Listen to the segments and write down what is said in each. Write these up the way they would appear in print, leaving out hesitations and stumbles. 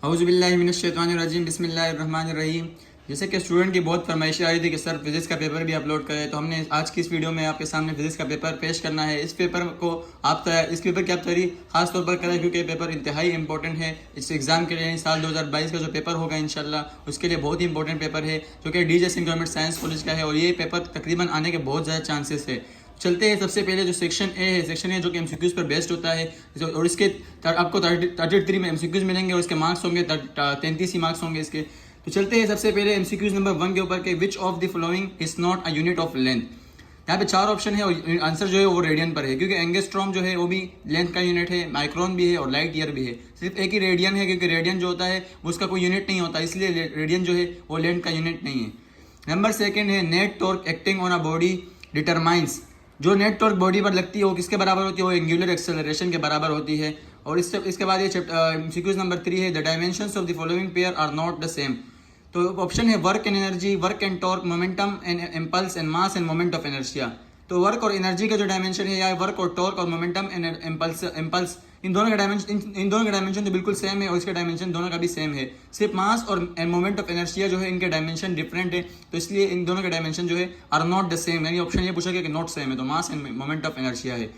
औज़ुबिल्लाहिमिनश्शैतानिर्रजीम बिस्मिल्लाहिर्रहमानिर्रहीम। जैसे कि स्टूडेंट की बहुत फरमाइश आ रही थी कि सर फिज़िक्स का पेपर भी अपलोड करें, तो हमने आज की इस वीडियो में आपके सामने फिज़िक्स का पेपर पेश करना है। इस पेपर की आप तैयारी खास तौर पर करें क्योंकि पेपर इंतहाई इंपॉर्टेंट है। इस एग्ज़ाम के लिए साल 2022 का जो पेपर होगा इंशाल्लाह उसके लिए बहुत ही इंपॉर्टेंट पेपर है जो कि D Jaisingh government science college का है और ये पेपर तकरीबन आने के बहुत ज़्यादा चांसेस है। चलते हैं सबसे पहले जो सेक्शन ए है, सेक्शन ए जो कि एमसीक्यूज पर बेस्ड होता है और इसके आपको 33 में एमसीक्यूज मिलेंगे और इसके मार्क्स होंगे 33 ही मार्क्स होंगे इसके। तो चलते हैं सबसे पहले एमसीक्यूज नंबर 1 के ऊपर के which of the following is not a unit of length. यहाँ पे 4 ऑप्शन है और आंसर जो है वो रेडियन पर है क्योंकि एंगस्ट्रॉम जो है वो भी लेंथ का यूनिट है, माइक्रोन भी है और लाइट ईयर भी है। सिर्फ एक ही रेडियन है क्योंकि रेडियन जो होता है उसका कोई यूनिट नहीं होता, इसलिए रेडियन जो है वो लेंथ का यूनिट नहीं है। नंबर 2 है net torque acting on a body determines. जो नेट टॉर्क बॉडी पर लगती है वो किसके बराबर होती है? वो एंगुलर एक्सेलरेशन के बराबर होती है। और इसके बाद ये सीक्वेंस नंबर 3 है the dimensions of the following pair are not the same. तो ऑप्शन है work and energy, work and torque, momentum and impulse and mass and moment of inertia. तो वर्क और एनर्जी का जो डायमेंशन है या work और टॉर्क और मोमेंटम एंड इम्पल्स इन दोनों का डायमेंशन तो बिल्कुल सेम है और इसका डायमेंशन दोनों का भी सेम है। सिर्फ मास और मोमेंट ऑफ एनर्शिया जो है इनके डायमेंशन डिफरेंट है, तो इसलिए इन दोनों का डायमेंशन जो है आर नॉट द सेम। यानी ऑप्शन ये पूछा गया कि नॉट सेम है, तो मास एंड मोमेंट ऑफ एनर्शिया है।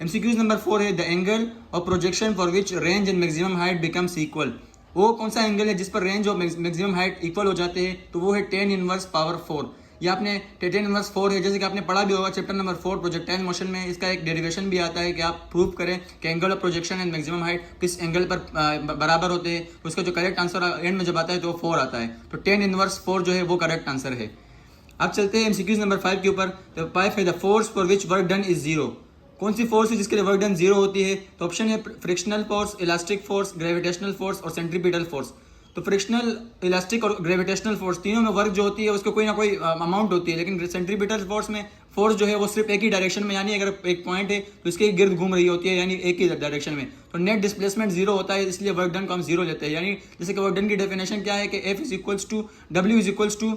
एमसीक्यूज नंबर 4 है the angle of projection for which range and maximum height becomes equal. वो कौन सा एंगल है जिस पर रेंज और मैक्सिमम हाइट इक्वल हो जाते हैं? तो वो है tan इनवर्स पावर 4। या आपने tan इनवर्स 4 है जैसे कि आपने पढ़ा भी होगा चैप्टर नंबर 4 प्रोजेक्टाइल मोशन में। इसका एक डेरिवेशन भी आता है कि आप प्रूव करें कि angle of projection and maximum height किस एंगल पर बराबर होते हैं। उसका जो करेक्ट आंसर एंड में जब आता है तो वो 4 आता है। तो tan इनवर्स 4 जो है वो करेक्ट आंसर है। अब चलते हैं एमसीक्यूज नंबर 5 के ऊपर। तो 5 है the force for which work done is zero. कौन सी फोर्स है जिसके लिए वर्क डन जीरो होती है? तो ऑप्शन है frictional force, elastic force, gravitational force और सेंट्रीपिटल फोर्स। तो फ्रिक्शनल, इलास्टिक और ग्रेविटेशनल फोर्स तीनों में वर्क जो होती है उसको कोई ना कोई अमाउंट होती है, लेकिन सेंट्रीपिटल फोर्स में फोर्स जो है वो सिर्फ एक ही डायरेक्शन में, यानी अगर एक पॉइंट है तो इसके गिर्द घूम रही होती है, यानी एक ही डायरेक्शन में। तो नेट डिस्प्लेसमेंट जीरो होता है, इसलिए वर्क डन को हम जीरो लेते हैं। यानी जैसे कि वर्क डन की डेफिनेशन क्या है कि F is equals to W is equals to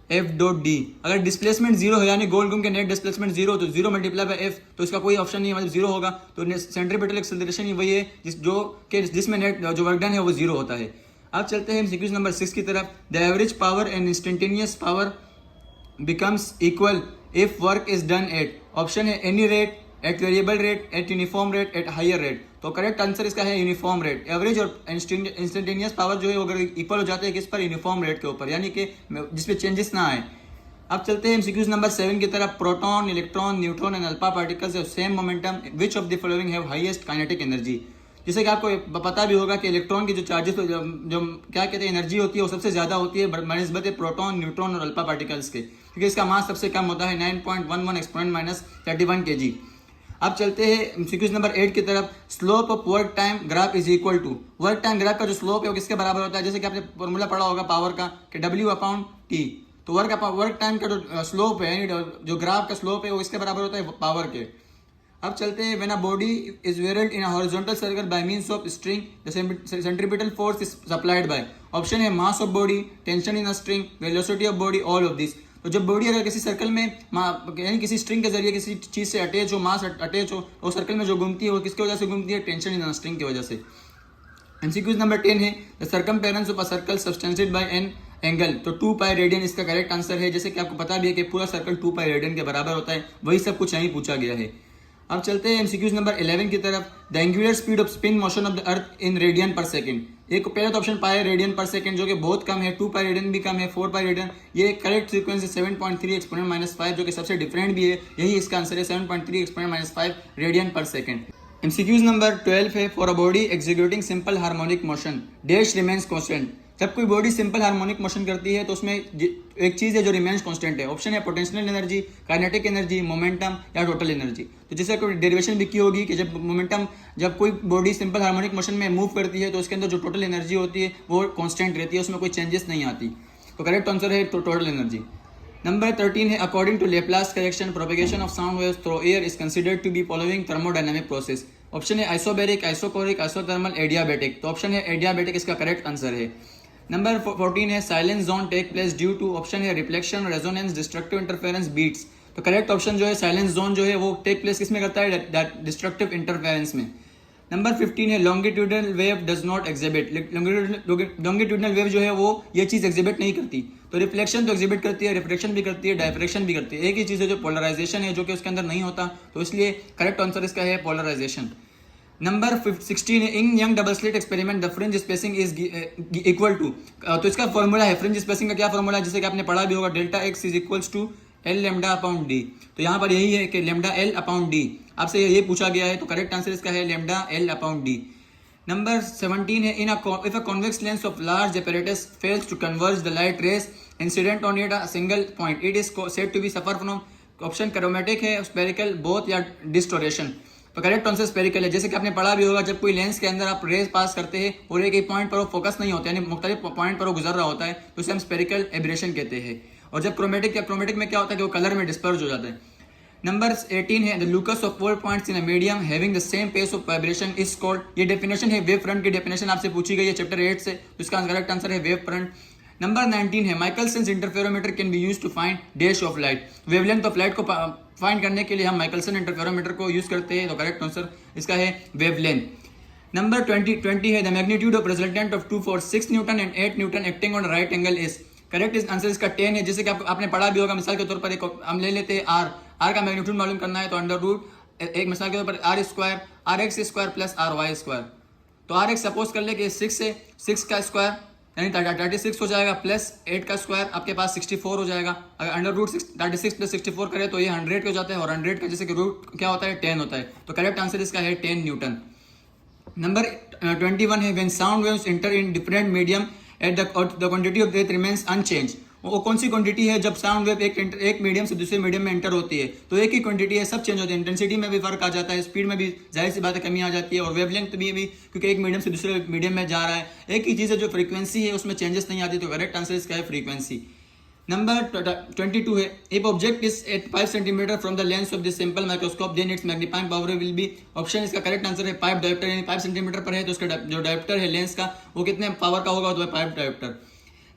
F dot D. अगर डिस्प्लेसमेंट जीरो है यानी गोल घूम के नेट डिस्प्लेसमेंट जीरो, तो जीरो मल्टीप्लाई बाय एफ, तो इसका कोई ऑप्शन नहीं है, मतलब जीरो होगा। तो सेंट्रीपिटल एक्सेलरेशन ही वही है जिसमें नेट जो वर्क डन है वो जीरो होता है। अब चलते हैं सीक्वेंस नंबर 6 की तरफ। The average power and instantaneous power becomes equal if work is done at. Option है any rate, at variable rate, at uniform rate, at higher rate. तो करेक्ट आंसर इसका है यूनिफॉर्म रेट। एवरेज और instantaneous power जो है अगर equal हो जाते हैं किस पर? यूनिफॉर्म रेट के ऊपर, यानी कि जिसपे चेंजेस ना आए। अब चलते हैं एमसीक्यूज नंबर 7 की तरफ। Proton, electron, neutron and alpha particles have same momentum, which of the following have highest kinetic energy. जैसे कि आपको पता भी होगा कि इलेक्ट्रॉन की जो चार्जेस जो क्या कहते हैं एनर्जी होती है वो सबसे ज्यादा होती है बनिस्बत प्रोटॉन, न्यूट्रॉन और अल्फा पार्टिकल्स के, क्योंकि इसका मास सबसे कम होता है 9.11 एक्सपोनेंट माइनस 31 kg। अब चलते हैं सीक्वेंस नंबर 8 की तरफ। Slope of work time graph is equal to. Work time graph का जो स्लोप है वो किसके बराबर होता है? जैसे कि आपने फॉर्मूला पढ़ा होगा पावर का कि W/T। तो वर्क टाइम का जो स्लोप है, जो ग्राफ का स्लोप है वो इसके बराबर होता है पावर के। अब चलते हैं when a body is whirled in a horizontal circle by means of string the centripetal force is supplied by. Option है mass of body, tension in a string, velocity of body, all of this. तो जब body अगर किसी circle में यानी किसी string के जरिए किसी चीज से अटैच हो, मास अटैच हो, तो सर्कल में जो घूमती है वो किसकी वजह से घूमती है? टेंशन इन अ स्ट्रिंग की वजह से। एमसीक्यूज नंबर 10 है the circumference of a circle subtended by an angle. तो 2 पाई रेडियन इसका करेक्ट आंसर है। जैसे कि आपको पता भी है कि पूरा सर्कल 2 पाई रेडियन के बराबर होता है, वही सब कुछ यहीं पूछा गया है। अब चलते हैं एमसीक्यूज नंबर 11 की तरफ। The angular speed off spin motion of the earth in radian पर सेकंड। एक पहला तो ऑप्शन पाया रेडियन पर सेकंड जो कि बहुत कम है, 2 पाई रेडियन भी कम है, 4 पाई रेडियन। ये करेक्ट सीक्वेंस है 7.3 एक्सपोनेंट माइनस 5 जो कि सबसे डिफरेंट भी है, यही इसका आंसर है 7.3 एक्सपोनेंट माइनस 5 रेडियन पर सेकंड। एमसीक्यूज नंबर 12 है for a body executing simple harmonic motion dash remains constant. जब कोई बॉडी सिंपल हार्मोनिक मोशन करती है तो उसमें एक चीज है जो रिमेन्स कांस्टेंट है। ऑप्शन है potential energy, kinetic energy, momentum या टोटल एनर्जी। तो जैसे कोई डेरिवेशन भी की होगी कि जब कोई बॉडी सिंपल हार्मोनिक मोशन में मूव करती है तो उसके अंदर जो टोटल एनर्जी होती है वो कांस्टेंट रहती है, उसमें कोई चेंजेस नहीं आती। तो करेक्ट आंसर है टोटल एनर्जी। नंबर 13 है according to Laplace correction propagation of sound waves through air is considered to be following thermodynamic process. Option है आइसोबैरिक, आइसोकोरिक, आइसोथर्मल, एडियाबैटिक। तो ऑप्शन है एडियाबैटिक इसका करेक्ट आंसर है। Number 14 है silence zone take place due to. Option है reflection, resonance, destructive interference, beats. तो correct option जो है साइलेंस जोन जो है वो टेक प्लेस किसमें करता है? डिस्ट्रक्टिव इंटरफेरेंस में। नंबर 15 है longitudinal wave does not exhibit. Longitudinal wave जो है वो ये चीज एग्जिबिट नहीं करती। तो रिफ्लेक्शन तो एग्जिबिट करती है, रिफ्रेक्शन भी करती है, डायफ्रेक्शन भी करती है। एक ही चीज है जो पोलराइजेशन है, जो कि उसके अंदर नहीं होता। तो इसलिए करेक्ट आंसर इसका है पोलराइजेशन। नंबर 16 है in Young double slit experiment the fringe spacing is equal to. तो इसका फॉर्मूला है, फ्रिंज स्पेसिंग का क्या फॉर्मूला है, जैसे कि आपने पढ़ा भी होगा, delta X is equals to L lambda upon D. तो यहाँ पर यही है कि लेमडा एल अपॉन डी आपसे ये पूछा गया है। तो करेक्ट आंसर इसका है lambda L upon D. Number 17 है if a convex lens of large apparatus fails to converge the light rays incident on it a single point, it is said to be suffer from option chromatic है, spherical, both या distortion. तो correct answer spherical है। जैसे कि आपने पढ़ा भी होगा, जब कोई लेंस के अंदर आप रेज पास करते हैं और एक पॉइंट पर वो फोकस नहीं होता है, यानी मुख्तलिफ पॉइंट पर वो गुजर रहा होता है, तो उसे हम स्पेरिकल एब्रेशन कहते हैं। और जब क्रोमेटिक में क्या होता है कि वो कलर में डिस्पर्ज हो जाता है। नंबर 18 है the locus of 4 points in a medium having the same phase of vibration is called. ये डेफिनेशन है वेव फ्रंट की, डेफिनेशन आपसे पूछी गई है चैप्टर 8 से, तो इसका करेक्ट आंसर है वेव फ्रंट। नंबर 19 है Michelson interferometer can be used to find dash of light. Wavelength of light को फाइंड करने के लिए हम माइकलसन इंटरफेरोमीटर को यूज करते हैं। तो करेक्ट आंसर इसका है वेवलेंथ। नंबर 20 है the magnitude of resultant of 2 4 6 Newton and 8 Newton acting on right angle is. Correct answer इसका 10 है। जैसे कि आपने पढ़ा भी होगा, मिसाल के तौर पर एक हम ले लेते हैं आर का मैग्नीट्यूड मालूम करना है, तो अंडर रूट एक मिसाल के तौर पर R square R X square plus R Y square. तो आर एक्स सपोज कर ले कि 6 है, 6 का स्क्वायर यानी 36 हो जाएगा, प्लस 8 का स्क्वायर आपके पास 64 हो जाएगा। अगर अंडर रूट 36 प्लस 64 करें तो ये 100 हो जाता है, और 100 का जैसे कि रूट क्या होता है 10 होता है। तो करेक्ट आंसर इसका है 10 न्यूटन। नंबर 21 है when sound waves enter in different medium at the quantity of breath remains unchange. वो कौन सी क्वांटिटी है जब साउंड वेव एक मीडियम से दूसरे मीडियम में एंटर होती है? तो एक ही क्वांटिटी है, सब चेंज होते हैं। इंटेंसिटी में भी फर्क आ जाता है, स्पीड में भी जाहिर सी बात है कमी आ जाती है, और वेवलेंथ भी क्योंकि एक मीडियम से दूसरे मीडियम में जा रहा है। एक ही चीज़ है, जो फ्रीक्वेंसी है उसमें चेंजेस नहीं आती। तो करेक्ट आंसर इसका है फ्रीक्वेंसी। नंबर 22 है if object is at 5 centimetre from the lens of this simple microscope then its magnifying power will be. Option इसका करेक्ट आंसर है पाइप डायोप्टर, यानी 5 सेंटीमीटर पर है तो उसका जो डायोप्टर है लेंस का वो कितने पावर का होगा, तो है पाइप डायोप्टर।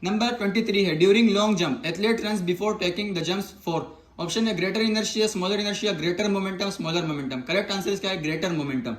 नंबर 23 है during long jump athlete runs before taking the jumps for. Option है greater inertia, smaller inertia, greater momentum, smaller momentum. Correct answer इसका है ग्रेटर मोमेंटम।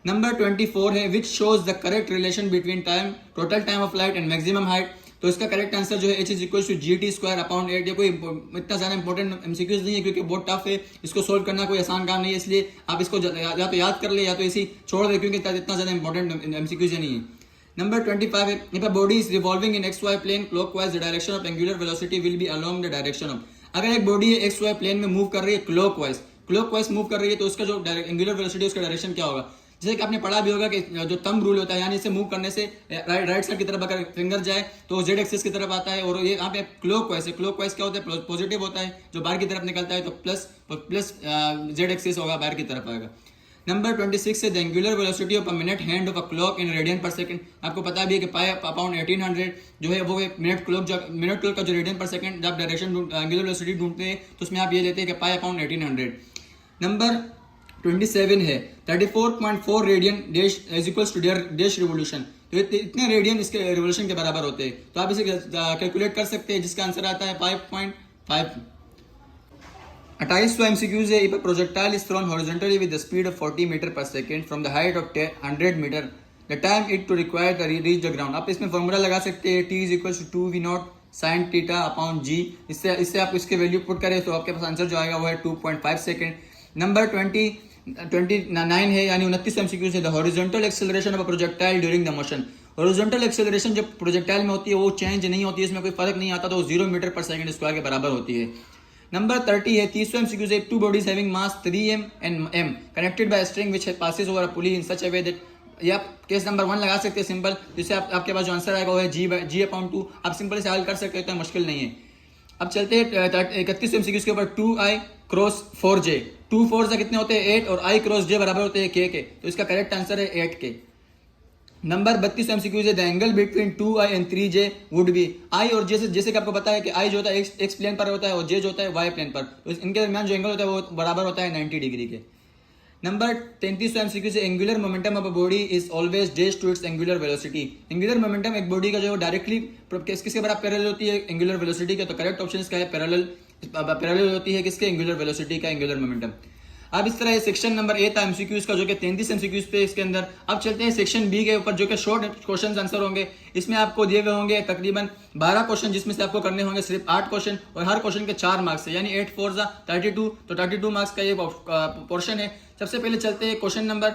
नंबर 24 है which shows the correct relation between time total time of flight and maximum height. तो इसका correct answer जो है h is equal to GT square upon 8। ये कोई इतना ज्यादा इंपॉर्टेंट एमसीक्यूज नहीं है, क्योंकि बहुत टफ है, इसको सोल्व करना कोई आसान काम नहीं है, इसलिए आप इसको या तो याद कर ले या तो इसी छोड़ दे, क्योंकि इतना ज्यादा इंपॉर्टेंट एमसीक्यूज नहीं है। नंबर 25 है if a body is revolving in XY plane clockwise the direction of angular velocity will be along the direction of. अगर एक बॉडी है XY प्लेन में मूव कर रही है क्लॉकवाइज मूव कर रही है, तो उसका जो एंगुलर वेलोसिटी उसका डायरेक्शन क्या होगा? जैसे कि आपने पढ़ा भी होगा कि जो थंब रूल होता है, यानी इसे मूव करने से राइट साइड की तरफ अगर फिंगर जाए तो Z एक्सिस की तरफ आता है, और ये यहाँ पे क्लॉकवाइज है। क्लॉकवाइज क्या होता है? पॉजिटिव होता है, जो बाहर की तरफ निकलता है तो प्लस Z एक्सिस होगा, बाहर की तरफ आएगा। नंबर 26 है the angular velocity of a minute hand of a clock in radian पर सेकंड। आपको पता भी है कि पाई अपॉन 1800 जो है वो मिनट क्लॉक का जो रेडियन पर सेकंड जब डायरेक्शन एंगुलर वेलोसिटी ढूंढते हैं तो उसमें आप ये लेते हैं कि पाई अपॉन 1800। नंबर 27 है 34.4 radian dash is equals to dash revolution. तो इतने रेडियन इसके रिवोल्यूशन के बराबर होते हैं, तो आप इसे कैलकुलेट कर सकते हैं, जिसका आंसर आता है 5.5। 28वां एमसीक्यूज है if a projectile is thrown horizontally with the speed of 40 metre per second from the height of 100 metre the time it to require to reach the ground. आप इसमें फॉर्मूला लगा सकते हैं T is equals to 2v0 sin theta upon g। इससे आप इसके value put करें तो आपके पास आंसर जो आएगा वो है 2.5 सेकंड। नंबर 29 है यानी 29 एमसीक्यूज है the horizontal acceleration of a projectile during the motion. Horizontal acceleration जब प्रोजेक्टाइल में होती है वो चेंज नहीं होती है, इसमें कोई फर्क नहीं आता, तो 0 मीटर पर सेकंड स्क्वायर के बराबर होती है। नंबर 30 है 30वां एमसीक्यूज है two bodies having mass 3m and m connected by string which passes over a pulley in such a way that. ये आप केस नंबर 1 लगा सकते हैं सिंपल, जिससे आपके पास जो आंसर आएगा वो है g/2। आप सिंपल से हल कर सकते हैं, तो मुश्किल नहीं है। अब चलते हैं 31 एमसीक्यूज के ऊपर 2i क्रॉस 4j। 2 4 कितने होते हैं 8, और i क्रॉस j बराबर होते हैं k के, तो इसका करेक्ट आंसर है 8 के। नंबर 32 एमसीक्यूज है the angle between 2i and 3j would be. i और j से, जैसे कि आपको पता है कि i जो होता है x प्लेन पर होता है और j जो होता है y प्लेन पर, तो इनके दरमियान जो एंगल होता है वो बराबर होता है 90 डिग्री के। नंबर 33 एमसीक्यू से angular momentum of a body is always dash to its angular velocity. Angular momentum एक बॉडी का जो डायरेक्टली किसके बराबर पैरेलल होती है? एंगुलर वेलोसिटी का। तो करेक्ट ऑप्शन इसका है पैरेलल होती है किसके? एंगुलर वेलोसिटी का एंगुलर मोमेंटम। अब इस तरह सेक्शन नंबर ए था एमसीक्यूज का, जो कि 33 एमसीक्यूज थे इसके अंदर। अब चलते हैं सेक्शन बी के ऊपर, जो कि शॉर्ट क्वेश्चन आंसर होंगे। इसमें आपको दिए हुए होंगे तकरीबन 12 क्वेश्चन, जिसमें से आपको करने होंगे सिर्फ 8 क्वेश्चन, और हर क्वेश्चन के 4 मार्क्स है, यानी 8 4 32, तो 32 मार्क्स का ये पोर्शन है। सबसे पहले चलते हैं क्वेश्चन नंबर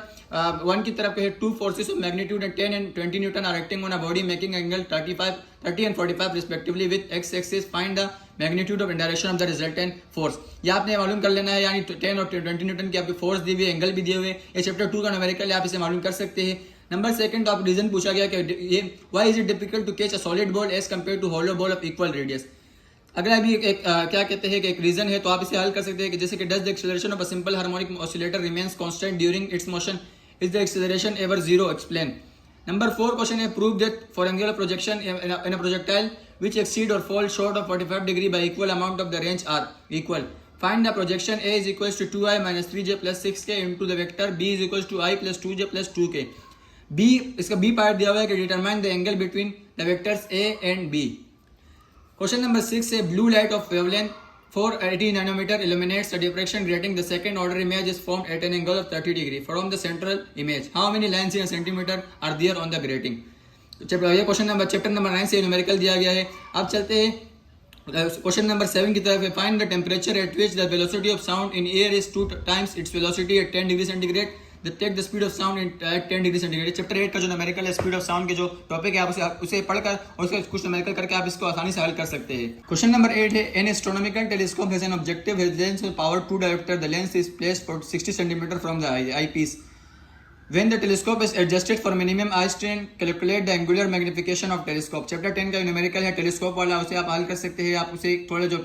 1 की तरफ है। 2 forces of magnitude 10 and 20 newton are acting on a body making angle 30 and 45 respectively with X axis, find the magnitude of and direction of the resultant force. ये आपने मालूम कर लेना है, यानी 10 और 20 न्यूटन की आपकी फोर्स दी हुई है, एंगल भी दिए हुए। ये चैप्टर 2 का न्यूमेरिकल है, आप इसे मालूम कर सकते हैं। नंबर सेकंड, आप रीजन पूछा गया कि ये why is it difficult to catch a solid ball as compare to hollow ball of equal radius. अगर अभी क्या कहते हैं कि एक रीजन है, तो आप इसे हल कर सकते हैं कि जैसे कि does the acceleration of a simple harmonic oscillator remains constant during its motion, is the acceleration ever zero, explain. Number 4 question है, prove that for angular projection in a projectile which exceed or fall short of 45 degree by equal amount of the range are equal. Find the projection A is equals to 2i minus 3j plus 6k into the vector B is equals to I plus 2j plus 2k. B, इसका B part दिया हुआ है कि determine the angle between the vectors A and B. Question number 6 है, blue light of wavelength 480 nanometer illuminates the diffraction grating. The second order image is formed at an angle of 30 degree from the central image. How many lines in a centimeter are there on the grating? ये question number chapter number 9 से numerical दिया गया है। अब चलते हैं question number 7 की तरफ। Find the temperature at which the velocity of sound in air is 2 times its velocity at 10 degree centigrade, the take the speed of sound at 10 degree centigrade. Chapter 8 का जो न्यूमेरिकल है, speed of sound के जो topic है, आप उसे पढ़कर और उसका कुछ न्यूमेरिकल करके आप इसको आसानी से हल कर सकते हैं। क्वेश्चन नंबर 8 है, an astronomical telescope has an objective has lens with power 2 dioptre, the lens is placed for 60 centimetre from the eyepiece. When the telescope is adjusted for minimum eye strain, calculate the angular magnification of telescope. Chapter 10 का numerical है telescope वाला, उसे आप हल कर सकते हैं। आप उसे थोड़े जो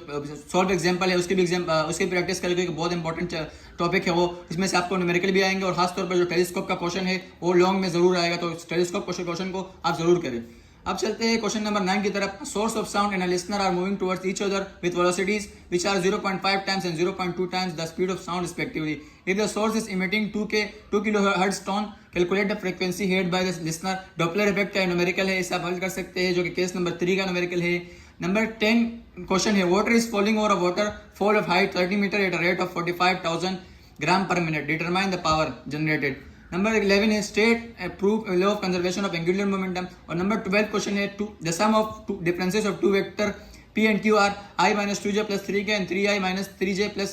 सॉल्व एग्जांपल है उसकी भी प्रैक्टिस करेंगे, बहुत इंपॉर्टेंट टॉपिक है वो। इसमें से आपको न्यूमेरिकल भी आएंगे, और खासतौर पर जो टेलीस्कोप का क्वेश्चन है वो लॉन्ग में जरूर आएगा, तो टेलीस्कोप क्वेश्चन को आप जरूर करें। अब चलते हैं क्वेश्चन नंबर 9 की तरफ। Source of sound and listener are moving towards each other with velocities which are 0.5 times and 0.2 times the speed of sound respectively. If the source is emitting 2 kilohertz tone, calculate the frequency heard by the listener. Doppler effect का numerical है, इसे आप हल कर सकते हैं, जो कि केस नंबर 3 का न्यूमेरिकल है। नंबर 10 क्वेश्चन है, water is falling over a waterfall of height 30 metre at a rate of 45,000 gram per minute, determine the power generated. Number 11 है, state proof law of conservation of angular momentum. और number 12 question है, the sum of differences of two vector P and Q are I minus 2j plus 3k and 3i minus 3j plus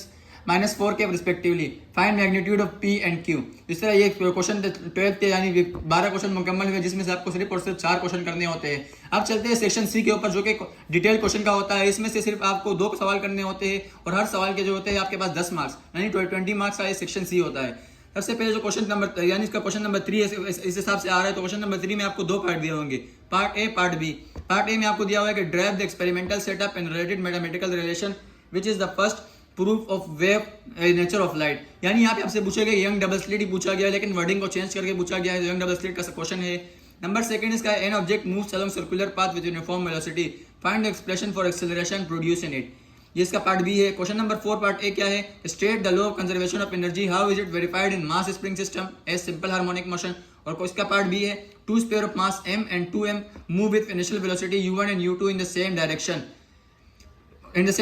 minus 4k respectively. Find magnitude of P and Q। इस तरह ये question 12 थे, यानी 12 question मुकम्मल हुए, जिसमें से आपको सिर्फ और सिर्फ 4 क्वेश्चन करने होते हैं। अब चलते हैं सेक्शन सी के ऊपर, जो कि डिटेल क्वेश्चन का होता है। इसमें से सिर्फ आपको 2 सवाल करने होते हैं, और हर सवाल के जो होते हैं आपके पास 10 मार्क्स, यानी 20 मार्क्स का ये सेक्शन सी होता है। सबसे पहले जो क्वेश्चन नंबर, यानी इसका क्वेश्चन नंबर 3 इस हिसाब से आ रहा है, तो क्वेश्चन नंबर 3 में आपको 2 पार्ट दिए होंगे, part A part B. Part A में आपको दिया हुआ है कि derive the experimental setup and related mathematical relation which is the first proof of wave nature of light. यानी यहाँ पे आपसे पूछा गया यंग डबल स्लिट ही पूछा गया, लेकिन वर्डिंग को चेंज करके पूछा गया है, यंग डबल स्लिट का क्वेश्चन है। नंबर सेकंड इसका, an object moves along circular path with uniform velocity, find the expression for acceleration produce in it. ये इसका पार्ट बी है। क्वेश्चन नंबर 4 पार्ट ए क्या है, state the law of conservation of energy, how is it verified in mass spring system as simple harmonic motion. और इसका part B है, 2 sphere of mass m and 2m move with initial velocity u1 and u2 in the same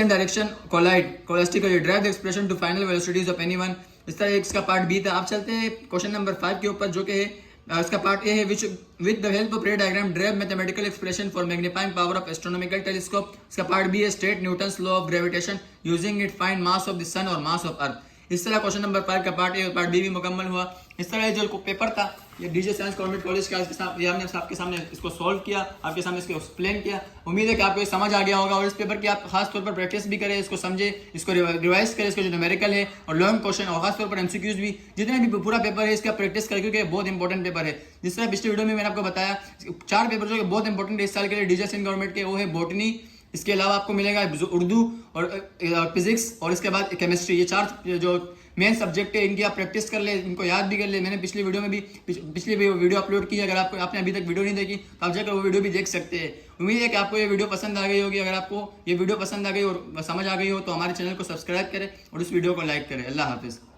direction collide colistically, derive the expression to final velocities of any one। इस तरह इसका part B था। अब चलते हैं question number 5 के ऊपर, जो कि है इसका पार्ट ए है, which with the help of ray diagram drive mathematical expression for magnifying power of astronomical telescope. इसका पार्ट बी है, state Newton's law of gravitation using it, find mass of the sun और mass of earth. इस तरह question number 5 का part A और part B भी मुकम्मल हुआ। इस तरह जो पेपर था ये डीजे साइंस गवर्नमेंट कॉलेज का, ये हमने आपके सामने इसको सॉल्व किया, आपके सामने इसको एक्सप्लेन किया। उम्मीद है कि आपको ये समझ आ गया होगा, और इस पेपर की आप खास तौर पर प्रैक्टिस भी करें, इसको समझे, इसको रिवाइज करें, इसको जो न्यूमेरिकल है और लॉन्ग क्वेश्चन और खास तौर पर एमसीक्यूज भी, जितने भी पूरा पेपर है इसका प्रैक्टिस करें, क्योंकि बहुत इंपॉर्टेंट पेपर है। जिस तरह पिछले वीडियो में मैंने आपको बताया 4 पेपर जो बहुत इंपॉर्टेंट है इस साल के लिए डीजे साइंस गवर्नमेंट के, वो है बॉटनी, इसके अलावा आपको मिलेगा उर्दू और फिजिक्स, और इसके बाद केमिस्ट्री। ये 4 जो मेन सब्जेक्ट है, इनकी आप प्रैक्टिस कर ले, इनको याद भी कर ले। मैंने पिछली वीडियो अपलोड की है, अगर आपने अभी तक वीडियो नहीं देखी तो आप जाकर वो वीडियो भी देख सकते हैं। उम्मीद है कि आपको ये वीडियो पसंद आ गई होगी। अगर आपको ये वीडियो पसंद आ गई और समझ आ गई हो तो हमारे चैनल को सब्सक्राइब करें और इस वीडियो को लाइक करें। अल्लाह हाफिज़।